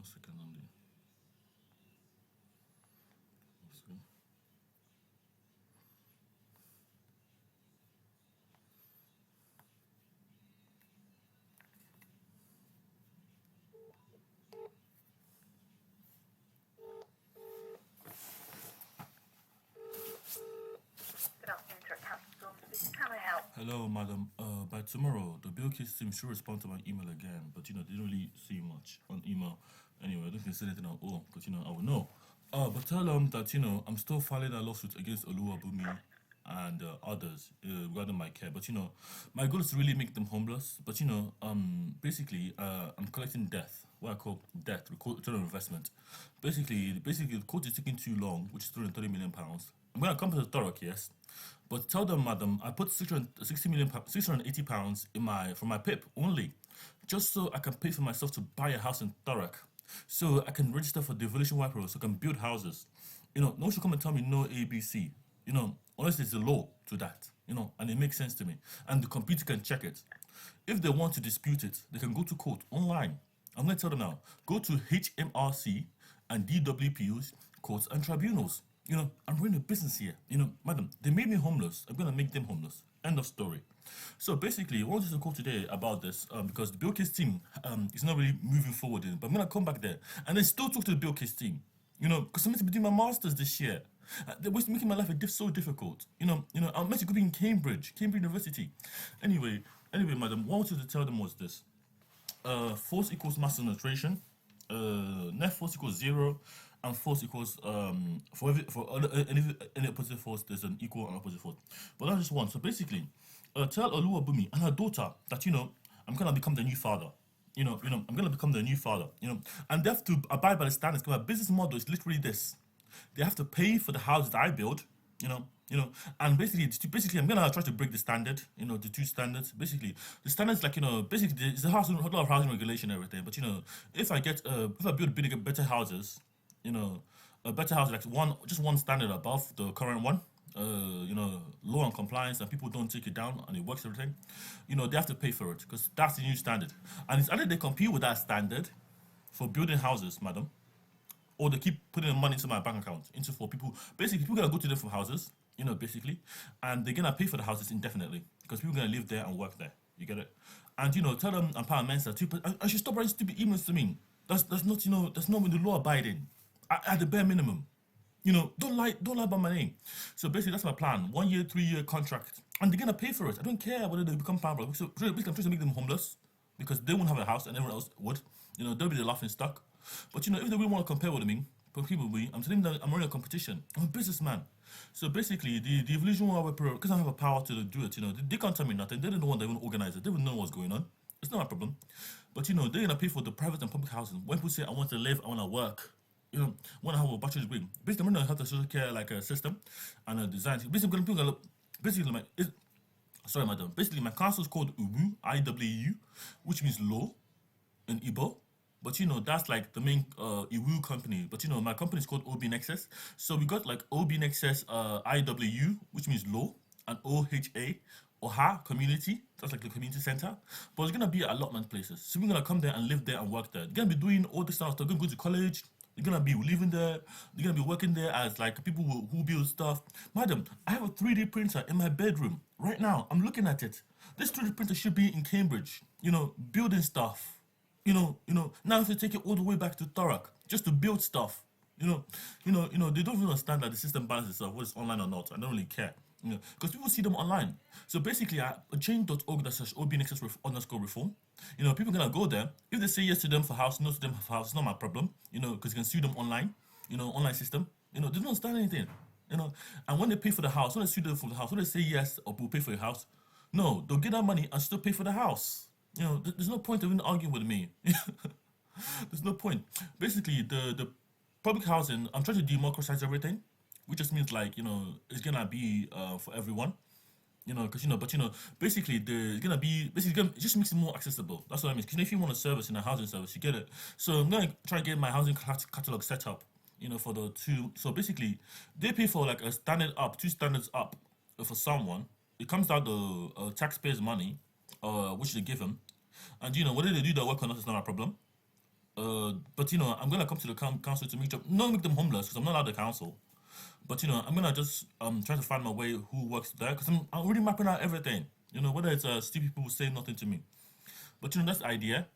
second only. Let's go. Good afternoon, Thurrock Capital. Can I help? Hello, madam. By tomorrow, the Biliks team should respond to my email again, but they don't really see much on email. Anyway, I don't think say anything at all, because I will know. But tell them that I'm still filing a lawsuit against Oluwabumi and others regarding my care. But my goal is to really make them homeless. But basically, I'm collecting debt, what I call debt, return on investment. Basically, the court is taking too long, which is 330 million pounds. I'm gonna come to the Thurrock, yes. But tell them, madam, I put 660 million, 680 pounds in for my PIP only, just so I can pay for myself to buy a house in Thurrock, so I can register for devolution wiper, so I can build houses. No one should come and tell me no ABC. Unless there's a law to that. And it makes sense to me. And the computer can check it. If they want to dispute it, they can go to court online. I'm gonna tell them now. Go to HMRC and DWPO's courts and tribunals. I'm running a business here. Madam, they made me homeless. I'm gonna make them homeless. End of story. So basically, I wanted to call today about this because the Biliks team is not really moving forward. But I'm gonna come back there and then still talk to the Biliks team. Because I'm meant to be doing my masters this year. They was making my life so difficult. I'm meant to be in Cambridge University. Anyway, madam, what I wanted to tell them was this: force equals mass concentration, net force equals 0, and force equals any opposite force there's an equal and opposite force. But not just one. So basically, tell Oluwabumi and her daughter that I'm gonna become the new father. I'm gonna become the new father. And they have to abide by the standards. Because my business model is literally this: they have to pay for the houses that I build. And basically, I'm gonna try to break the standard. The two standards. Basically, the standards basically it's a lot of housing regulation and everything. But if I build bigger, better houses, a better house like just one standard above the current one. Law and compliance, and people don't take it down, and it works everything. They have to pay for it because that's the new standard, and it's either they compete with that standard for building houses, madam, or they keep putting the money into my bank account for people. Basically, people are gonna go to different houses, basically, and they're gonna pay for the houses indefinitely because people are gonna live there and work there. You get it? And tell them I'm Power Mensa too. I should stop writing stupid emails to me. That's not that's not with the law abiding. At the bare minimum. Don't lie about my name. So basically, that's my plan. 1 year, 3 year contract, and they're gonna pay for it. I don't care whether they become power. So basically, I'm trying to make them homeless because they won't have a house and everyone else would. They'll be the laughing stock. But if they really want to compare with me, I'm telling them that I'm running a competition. I'm a businessman. So basically, the evolution because I have a power to do it. They can't tell me nothing. They don't know what they want to organize it. They don't know what's going on. It's not my problem. But they're gonna pay for the private and public housing. When people say I want to live, I want to work. When I have a bachelor's degree, basically I'm going to have the social care system and a design. Basically, sorry, madam. Basically, my council is called UWU, IWU, which means law in Igbo. But that's like the main IWU company. But my company is called OB Nexus. So we got like OB Nexus IWU, which means law, and OHA, Oha community. That's like the community center. But it's gonna be allotment places. So we're gonna come there and live there and work there. They're gonna be doing all this stuff. They're gonna go to college. They're gonna be living there. They're gonna be working there as like people who build stuff. Madam, I have a 3D printer in my bedroom right now. I'm looking at it. This 3D printer should be in Cambridge. Building stuff. Now I have to take it all the way back to Thurrock just to build stuff. They don't even understand that the system balances itself, whether it's online or not. I don't really care. Because people see them online. So basically, change.org/obnexus_reform. People are gonna go there. If they say yes to them for house, no to them for house, it's not my problem. Because you can sue them online. Online system. They don't understand anything. And when they pay for the house, when they sue them for the house, when they say yes or we'll pay for your house, no, they'll get that money and still pay for the house. There's no point of even arguing with me. There's no point. Basically, the public housing, I'm trying to democratize everything, which just means it's gonna be for everyone. Basically, it's gonna be it just makes it more accessible. That's what I mean. Because if you want a service in a housing service, you get it. So I'm gonna try and get my housing catalog set up. For the two. So basically, they pay for like a standard up, 2 standards up for someone. It comes out the taxpayers' money, which they give them, and whether they do their work or not is not a problem. But I'm gonna come to the council to not make them homeless because I'm not allowed the council. But I'm gonna just try to find my way who works there because I'm already mapping out everything. Whether it's stupid people who say nothing to me. But that's the idea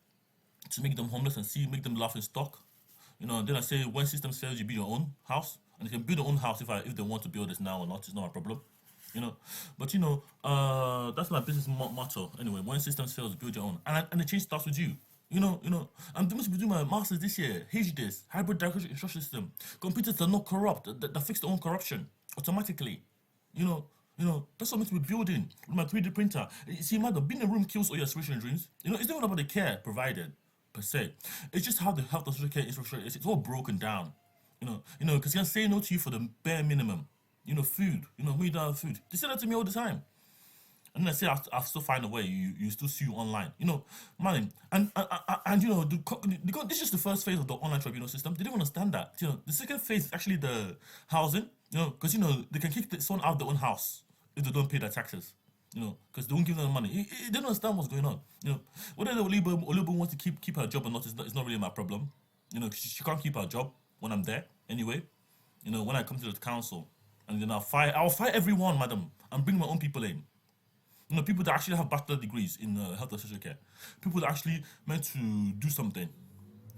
to make them homeless and make them laughing stock. Then I say when system fails, you build your own house, and they can build their own house if they want to build this now or not. It's not a problem. But that's my business motto. Anyway, when systems fails, build your own, and the change starts with you. I'm supposed to be doing my masters this year. HDIS, hybrid direct instruction system. Computers are not corrupt. They fix their own corruption automatically. That's what I'm meant to be building with my 3D printer. You see, madam, being in a room kills all your aspiration dreams. It's not about the care provided per se. It's just how the health and social care infrastructure is. It's all broken down. Because you can say no to you for the bare minimum. Food. When you don't have food, they say that to me all the time. And then I say I'll still find a way. You still see you online. Man, and this is just the first phase of the online tribunal system. They don't understand that. The second phase is actually the housing. Because they can kick someone out of their own house if they don't pay their taxes. Because they won't give them the money. They don't understand what's going on. Whether the Olibo wants to keep her job or not is not really my problem. She can't keep her job when I'm there anyway. When I come to the council, and then I'll fire everyone, madam, and bring my own people in. People that actually have bachelor degrees in health and social care. People that actually meant to do something.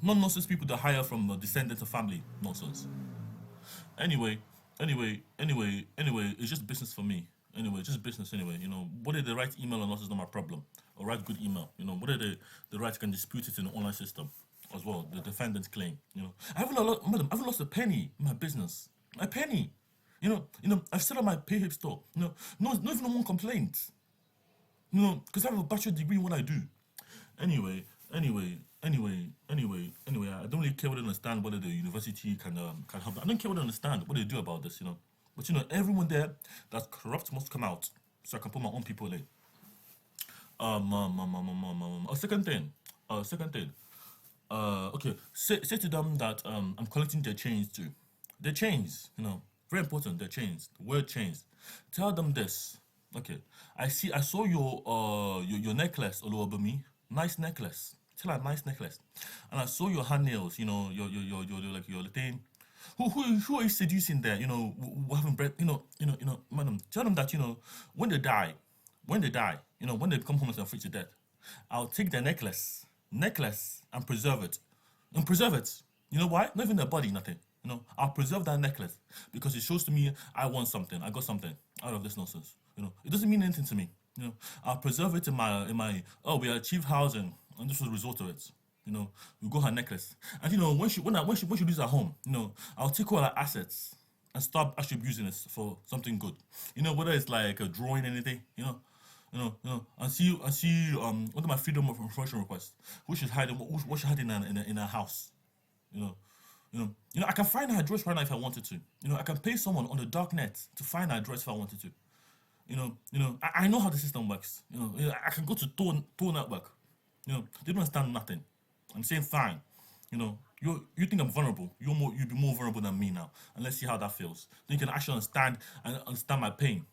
Not nonsense people that hire from descendants of family. Nonsense. Anyway, it's just business for me. Anyway, just business anyway. Whether they write email or not is not my problem. Or write good email. Whether they write can dispute it in the online system as well. The defendant's claim. I haven't lost a penny in my business. A penny. I've set up my PayHip store. Not even one complaint. Because I have a bachelor degree in what I do. Anyway, I don't really care what they understand whether the university can help. I don't care what they understand what they do about this, But everyone there that's corrupt must come out, so I can put my own people in. Second thing. Okay, say to them that I'm collecting their chains too. Their chains, very important. Their chains, the word chains. Tell them this. Okay, I saw your necklace, Oluwabumi. Nice necklace. Tell her nice necklace. And I saw your hand nails. Your thing. Who are you seducing there? Who haven't bread. Madam. Tell them that when they die, when they become homeless and free to death, I'll take their necklace, and preserve it, You know why? Not even their body, nothing. I'll preserve that necklace because it shows to me I want something. I got something out of this nonsense. It doesn't mean anything to me. I'll preserve it in my we achieved housing and this was the result of it. We got her necklace. And when she leaves her home, I'll take all her assets and start actually using it for something good. Whether it's like a drawing, anything, and see what are my freedom of information requests, what she's hiding in her house. I can find her address right now if I wanted to. I can pay someone on the dark net to find her address if I wanted to. I know how the system works. I can go to Tor network. They don't understand nothing. I'm saying fine. You think I'm vulnerable. You'd be more vulnerable than me now. And let's see how that feels. Then you can actually understand my pain.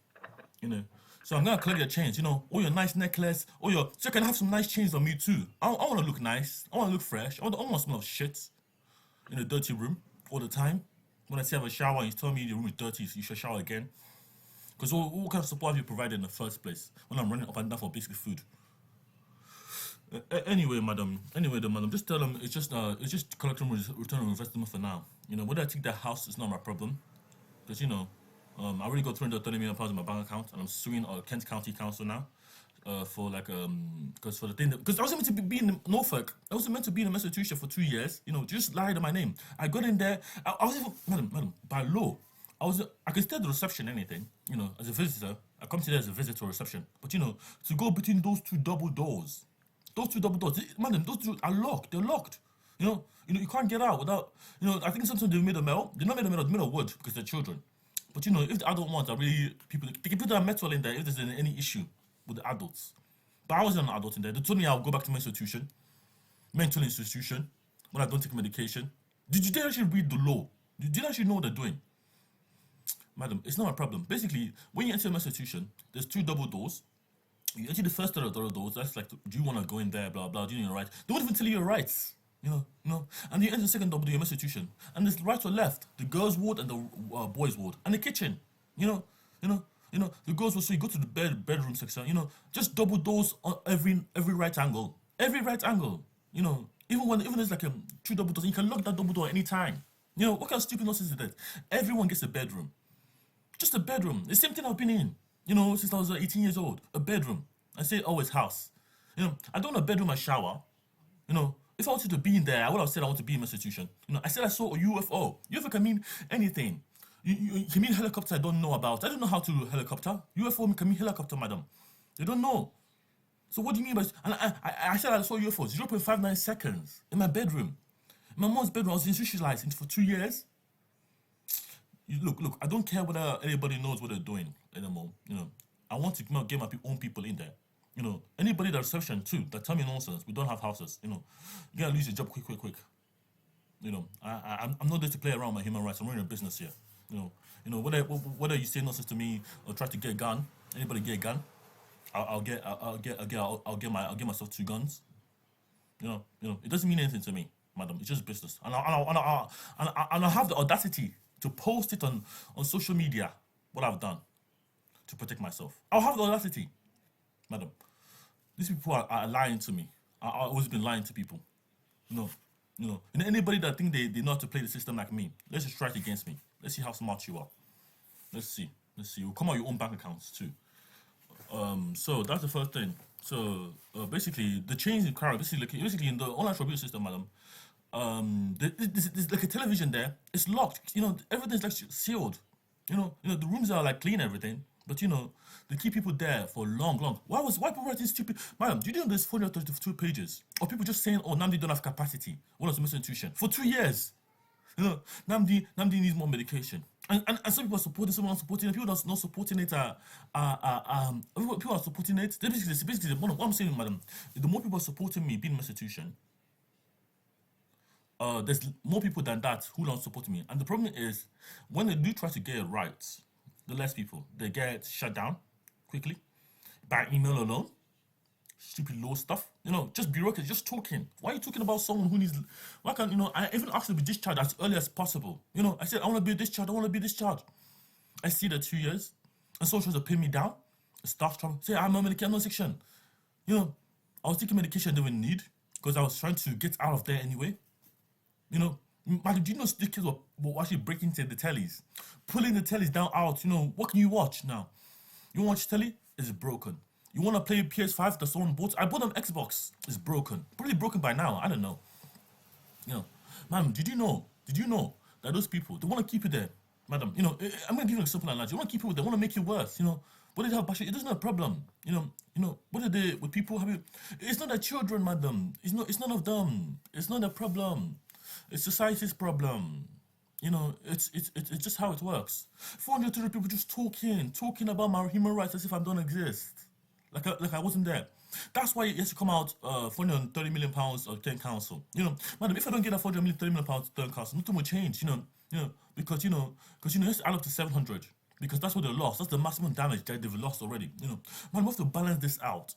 So I'm gonna collect your chains. All your nice necklace, so you can have some nice chains on me too. I want to look nice. I want to look fresh. I don't want to smell of shit in a dirty room all the time. When I say I have a shower and you tell me the room is dirty, so you should shower again. Because what kind of support have you provided in the first place when I'm running up and down for basic food? Anyway, madam, just tell them it's just collecting return on investment for now. Whether I take that house is not my problem. Because, I already got £330 million in my bank account and I'm suing Kent County Council now. For because for the thing because I wasn't meant to be in Norfolk. I wasn't meant to be in a MSDevolution for 2 years. Just lied on my name. I got in there. I was even, madam, by law, I can stay at the reception, anything. As a visitor, I come to there as a visitor reception. But to go between those two double doors, madam, those two are locked. They're locked. You can't get out without. I think sometimes they made of metal. They're not made of metal. They're made of wood because they're children. But if the adult ones are really people, they can put that metal in there if there's any issue with the adults. But I wasn't an adult in there. They told me I'll go back to mental institution, when I don't take medication. Did you actually read the law? Did you actually know what they're doing? Madam, it's not a problem. Basically, when you enter a mental institution, there's two double doors. You enter the first set of doors, that's like, do you want to go in there, blah, blah, do you know your rights? They won't even tell you your rights. And you enter the second WM institution, and there's right or left, the girls' ward and the boys' ward, and the kitchen. You know, you know, the girls' ward. So you go to the bedroom section. Just double doors on every right angle, even there's like two double doors, you can lock that double door anytime. What kind of stupid nonsense is that? Everyone gets a bedroom, just a bedroom. The same thing I've been in, since I was 18 years old. A bedroom. I say always house. I don't want a bedroom, a shower. If I wanted to be in there, I would have said I want to be in an institution. I said I saw a UFO. UFO can mean anything. You can mean helicopter I don't know about. I don't know how to do helicopter. UFO can mean helicopter, madam. They don't know. So what do you mean by... And I said I saw UFO 0.59 seconds in my bedroom. In my mom's bedroom, I was institutionalized for 2 years. Look, I don't care whether anybody knows what they're doing anymore. I want to get my own people in there. Anybody that reception too, that tell me nonsense, we don't have houses, you're gonna lose your job quick. I'm not there to play around with my human rights. I'm running a business here. Whether you say nonsense to me or try to get a gun, anybody get a gun, I'll get myself 2 guns. It doesn't mean anything to me, madam. It's just business, and I have the audacity to post it on social media what I've done to protect myself. I'll have the audacity, madam. These people are lying to me. I've always been lying to people. And anybody that think they know how to play the system like me, let's just try it against me. Let's see how smart you are. Let's see. You'll come out your own bank accounts too. So that's the first thing. So basically, the change in crowd, basically in the online tribunal system, madam, there's like a television there. It's locked. Everything's like sealed. The rooms are like clean, everything. But they keep people there for long. Why people writing stupid? Madam, do you know there's 432 pages of people just saying, "Oh, Namdi don't have capacity. What was the institution for 2 years?" Namdi needs more medication, and some people are supporting, some are not supporting it. People that's not supporting it people are supporting it. Basically, what I'm saying, madam, the more people are supporting me being in an institution, there's more people than that who don't support me. And the problem is, when they do try to get it right, the less people, they get shut down quickly by email alone. Stupid law stuff, just bureaucracy, just talking. Why are you talking about someone who needs? Why can't I even asked to be discharged as early as possible? I said I want to be discharged. I see that 2 years, and someone tries to pin me down. Staff trouble. Say I'm on medication, no section. I was taking medication they didn't need because I was trying to get out of there anyway. Madam, do you know the kids were actually breaking into the tellies, pulling the tellies down out? What can you watch now? You want to watch telly? It's broken. You want to play PS5 that someone bought? I bought an Xbox. It's broken. Probably broken by now. I don't know. Madam, did you know that those people, they want to keep it there? Madam, I'm going to give you an example like that. You want to keep it, they want to make it worse. What did they have? It doesn't have a problem. What are they with people having? It's not their children, madam. It's none of them. It's not a problem. It's society's problem. It's just how it works. 430 people just talking about my human rights as if I don't exist. Like I wasn't there. That's why it has to come out 430 million pounds of 10 council. Madam, if I don't get that 430 million pounds of 10 council, nothing will change. Because it has to add up to 700. Because that's what they lost. That's the maximum damage that they've lost already. Man, we have to balance this out.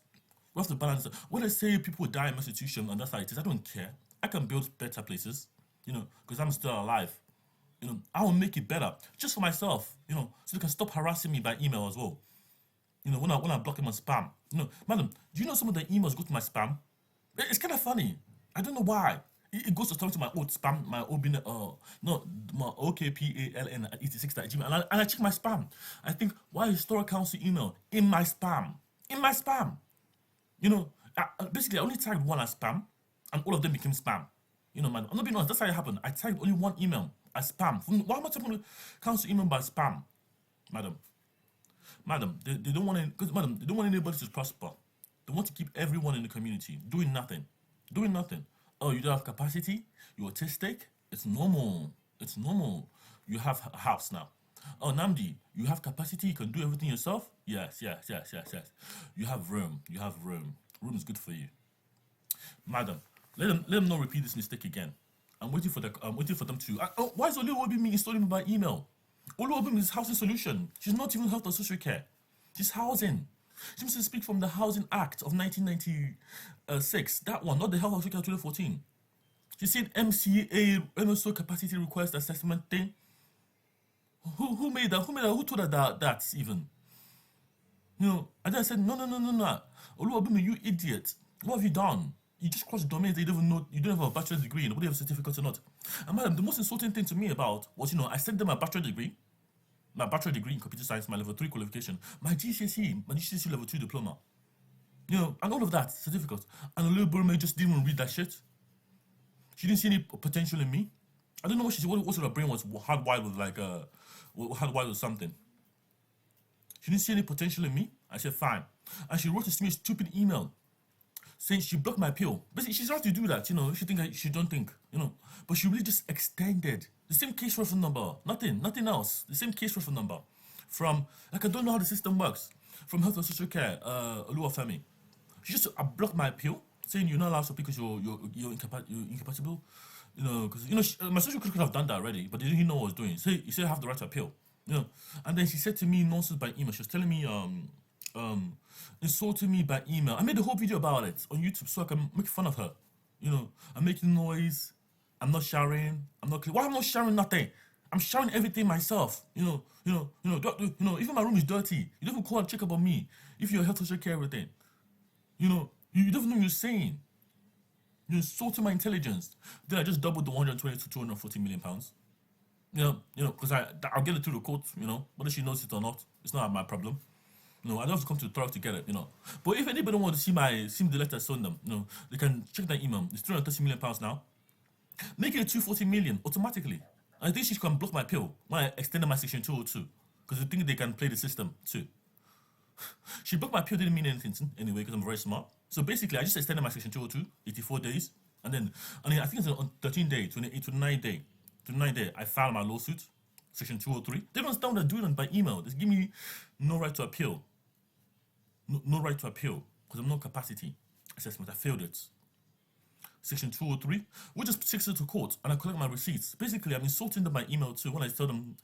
When they say people die in institution and that's how it is, I don't care. I can build better places, because I'm still alive. I will make it better just for myself, so they can stop harassing me by email as well. When I block them on spam. Madam, do you know some of the emails go to my spam? It's kind of funny. I don't know why. It goes to my old spam, my OKPALN at 86.gmail, and I check my spam. I think, why is Thurrock Council email in my spam? Basically, I only tagged one as spam, and all of them became spam. Man, I'm not being honest, that's how it happened. I tagged only one email as spam. Why am I tagging the council email by spam? Madam, they don't want they don't want anybody to prosper. They want to keep everyone in the community doing nothing. Oh, you don't have capacity? You're autistic? It's normal. You have a house now. Oh, Namdi, you have capacity? You can do everything yourself? Yes. You have room. Room is good for you. Madam, let them not repeat this mistake again. I'm waiting for them to. Why is Oluwabi me installing me by email? Oluwabi is housing solution. She's not even health or social care. She's housing. She must speak from the Housing Act of 1996. That one, not the Health and Social Care 2014. She said MCA, MSO capacity request assessment thing. Who made that? Who told her that even? And then I said, no. Oluwabumi, you idiot. What have you done? You just crossed domains that you don't even know, you don't have a bachelor's degree, nobody have a certificate or not. And madam, the most insulting thing to me about was, I sent them my bachelor's degree in computer science, my level 3 qualification, my GCSE level 2 diploma, and all of that, certificates. And a little Burma just didn't even read that shit. She didn't see any potential in me. I don't know what what sort of brain was hardwired with something. She didn't see any potential in me. I said, fine. And she wrote me a stupid email saying she blocked my appeal. Basically, she's right to do that, she don't think. But she really just extended the same case reference number, nothing else. The same case reference number from, I don't know how the system works, from Health and Social Care, Oluwafemi. She just blocked my appeal, saying you're not allowed to because you're incompatible. Because my social worker could have done that already, but they didn't know what I was doing. So he said I have the right to appeal. And then she said to me nonsense by email. She was telling me insulting me by email. I made a whole video about it on YouTube so I can make fun of her. I'm making noise. I'm not showering. Why I'm not showering nothing? I'm showering everything myself. Even my room is dirty. You don't even call and check up on me if you're health social care everything. You don't even know what you're saying. You're insulting my intelligence. Then I just doubled the 120 to 240 million pounds. Because I'll get it through the court, whether she knows it or not, it's not my problem. I don't have to come to the Thurrock to get it, But if anybody wants to see the letter I sent them, they can check that email. It's 330 million pounds now. Make it 240 million automatically. I think she can block my appeal when I extended my section 202 because they think they can play the system too. She blocked my appeal, didn't mean anything anyway because I'm very smart. So basically, I just extended my section 202, 84 days, and then I think it's on 13 day, 28 to 9 day. To 9 day, I filed my lawsuit, section 203. They don't understand what they're doing by email. They give me no right to appeal. No right to appeal because I'm not capacity assessment. I failed it. Section 203, we just takes it to court and I collect my receipts. Basically, I'm insulting them by email too when I tell them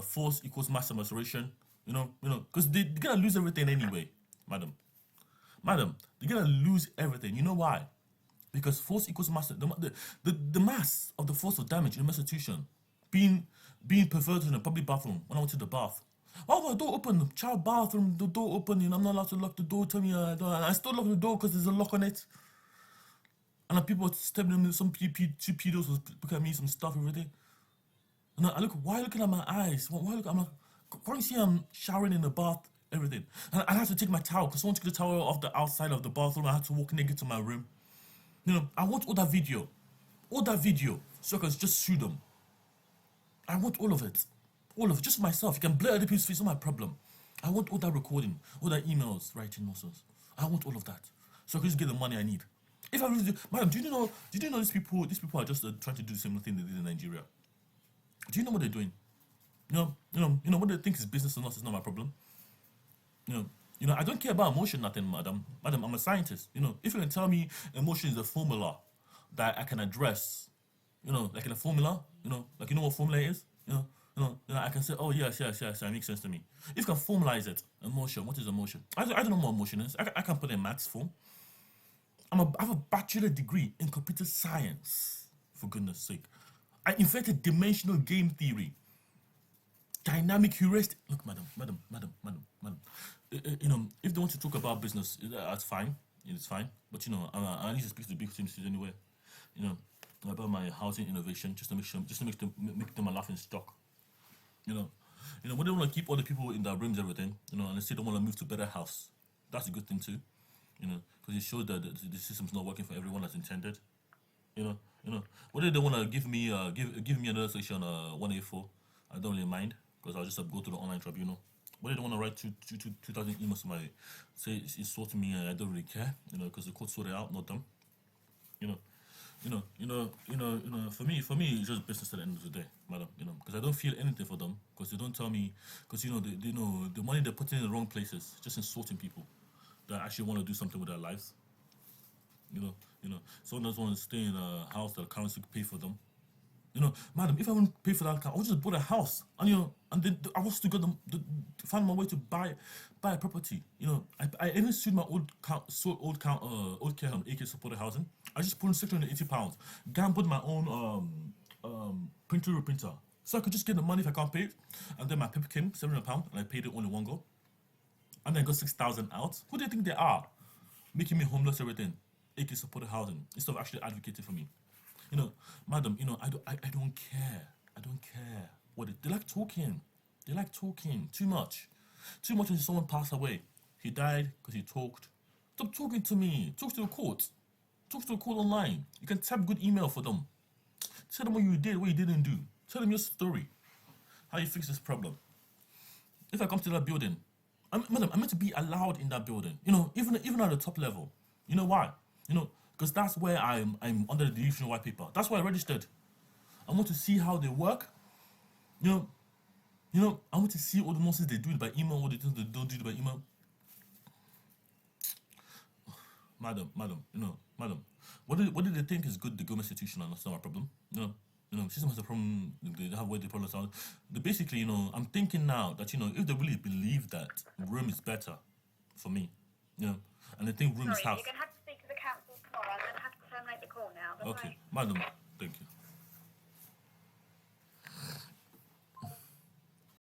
force equals mass incarceration. Because they're gonna lose everything anyway, madam. They're gonna lose everything. You know why? Because force equals mass. The mass of the force of damage in the institution being perverted in a public bathroom when I went to the bath. Oh, the door open, child bathroom, the door open, I'm not allowed to lock the door. Tell me, I still lock the door because there's a lock on it. And then people were stepping in, some two pedos was looking at me, some stuff, everything. And I look, why are you looking at my eyes? Why look? I'm like, can't you see I'm showering in the bath, everything? And I had to take my towel because someone took the towel off the outside of the bathroom. I had to walk naked to my room. I want all that video, so I can just sue them. I want all of it, just myself. You can blur other people's face, not my problem. I want all that recording, all that emails, writing nonsense. I want all of that, so I can just get the money I need. If I really do, madam, did you know these people are just trying to do the same thing they did in Nigeria? Do you know what they're doing? What they think is business or not is not my problem. I don't care about emotion, nothing, madam. Madam, I'm a scientist. If you can tell me emotion is a formula that I can address, like in a formula, like what formula is, I can say, oh yes, it makes sense to me. If you can formalize it, emotion, what is emotion? I don't know what emotion is. I can put it in maths form. I have a bachelor degree in computer science, for goodness sake. I invented dimensional game theory. Dynamic heuristic. Look, madam. If they want to talk about business, that's fine. It's fine. But I need to speak to the big teams anyway. About my housing innovation, just to make them a laughing stock. When they want to keep all the people in their rooms, everything, and they say they want to move to better house. That's a good thing too. Because it shows that the system's not working for everyone as intended. Whether they want to give me another section 184, I don't really mind because I'll just go to the online tribunal. Whether they want to write 2,000 emails to my say insult me, I don't really care. Because the court sorted it out, not them. For me, it's just business at the end of the day, madam. Because I don't feel anything for them because they don't tell me because they know the money they're putting in the wrong places, just insulting people that actually want to do something with their lives. Someone doesn't want to stay in a house that the currency could pay for them. You know, madam, if I wouldn't pay for that account, I would just bought a house, and you know, and then I was to get find my way to buy a property. You know, I even sued my old care home, AK supported housing. I just put in £680, gambled my own printer, so I could just get the money if I can't pay it, and then my paper came £700, and I paid it all in one go, and then got 6,000 out. Who do you think they are, making me homeless, everything? AK supported housing instead of actually advocating for me. You know, madam, you know, I don't care. I don't care. They like talking. They like talking too much. Too much when someone passed away. He died because he talked. Stop talking to me. Talk to the court. Talk to the court online. You can type good email for them. Tell them what you did, what you didn't do. Tell them your story. How you fix this problem. If I come to that building, madam, I'm meant to be allowed in that building. You know, even at the top level. You know why? You know, because that's where I'm under the delusional white paper. That's why I registered. I want to see how they work. You know, I want to see all the nonsense they do by email, all the things they don't do by email. Madam, madam, what did they think is good? The government institution, and that's not my problem. You know, system has a problem. They have where the problems are. Basically, you know, I'm thinking now that, you know, if they really believe that room is better for me, you know, and they think room is Sorry, house. you're going to have to speak to the council tomorrow. I'm going to have to terminate the call now. Okay, madam.